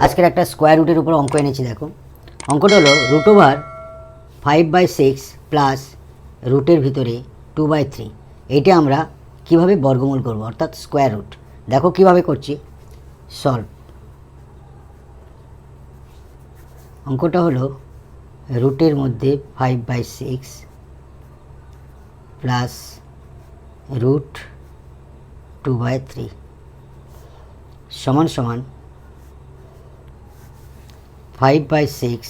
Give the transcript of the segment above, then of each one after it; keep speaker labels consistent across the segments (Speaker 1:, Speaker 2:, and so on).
Speaker 1: আজকের একটা স্কোয়ার রুটের উপর অঙ্ক এনেছি। দেখো অঙ্কটা হলো √5/6 প্লাস রুটের ভিতরে 2/3। এইটা আমরা কিভাবে বর্গমূল করব, অর্থাৎ স্কোয়ার রুট। দেখো কিভাবে করছি, সলভ। অঙ্কটা হলো রুটের মধ্যে 5/6 প্লাস রুট 2/3 সমান সমান 5/6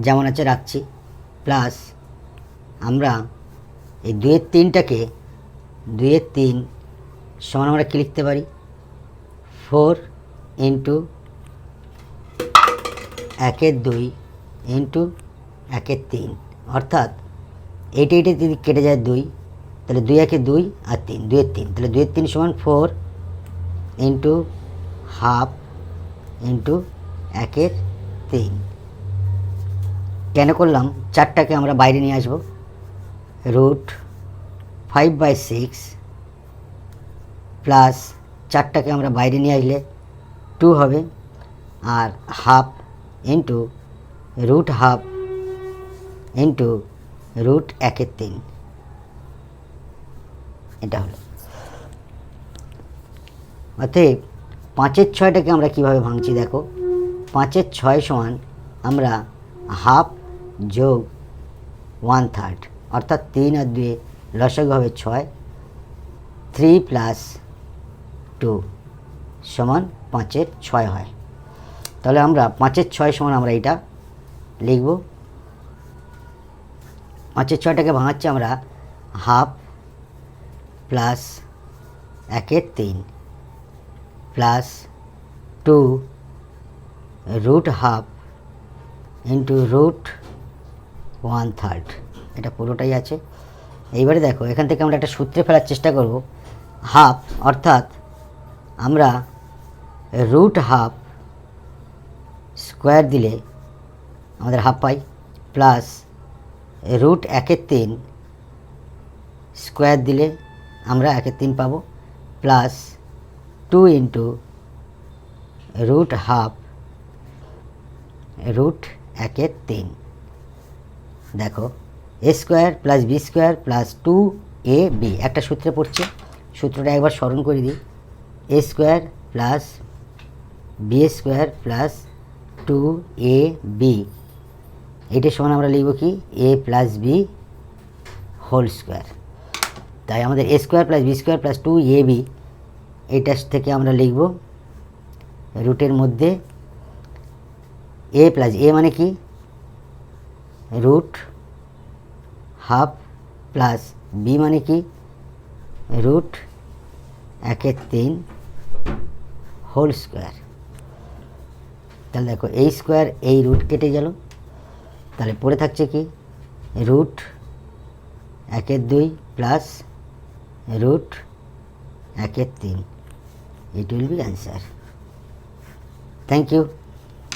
Speaker 1: যেমন আছে রাখছি, প্লাস আমরা এই 2/3টাকে 2/3 সমান আমরা কী লিখতে পারি, 4 ইন্টু 1/2 ইন্টু 1/3, অর্থাৎ এইটা যদি কেটে যায় 2, তাহলে 2×1=2 আর 3 2/3, তাহলে 2/3 সমান 4 ইন্টু হাফ ইন্টু 1/3। কেন করলাম, 4টাকে আমরা বাইরে নিয়ে আসবো। √5/6 প্লাস 4টাকে আমরা বাইরে নিয়ে আসলে 2 হবে, আর হাফ ইন্টু √1/2 ইন্টু √1/3, এটা হলো। অতএব 5/6টাকে আমরা কীভাবে ভাঙছি, দেখো 5/6 সমান আমরা হাফ যোগ 1/3, অর্থাৎ 3 আর 2 লসাগু হবে 6, 3 + 2 সমান 5/6 হয়। তাহলে আমরা 5/6 সমান আমরা এটা লিখব। 5/6টাকে ভাঙাচ্ছি আমরা হাফ প্লাস 1/3 প্লাস 2 √1/2 ইন্টু √1/3, এটা পুরোটাই আছে। এইবারে দেখো এখান থেকে আমরা একটা সূত্রে ফেলার চেষ্টা করব। হাফ অর্থাৎ আমরা √1/2 স্কোয়ার দিলে আমাদের হাফ পাই, প্লাস √1/3 স্কোয়ার দিলে আমরা 1/3 পাবো, প্লাস 2 ইন্টু √1/2 √1/3। দেখো a square plus b square plus 2ab একটা সূত্রে পড়ছে, সূত্রটা একবার স্মরণ করে দিই। a square plus b square plus 2ab, এটার সমান আমরা লিখব কি, a plus b whole square. তাই আমাদের a square plus b square plus 2ab, এইটার থেকে আমরা লিখব রুটের মধ্যে a প্লাস a মানে কি, √1/2 প্লাস b মানে কি, √1/3 হোল স্কোয়ার। তাহলে দেখো এই স্কোয়ার এই রুট কেটে গেল, তাহলে পড়ে থাকছে কি, √1/2 plus √1/3। It will be answer. Thank you.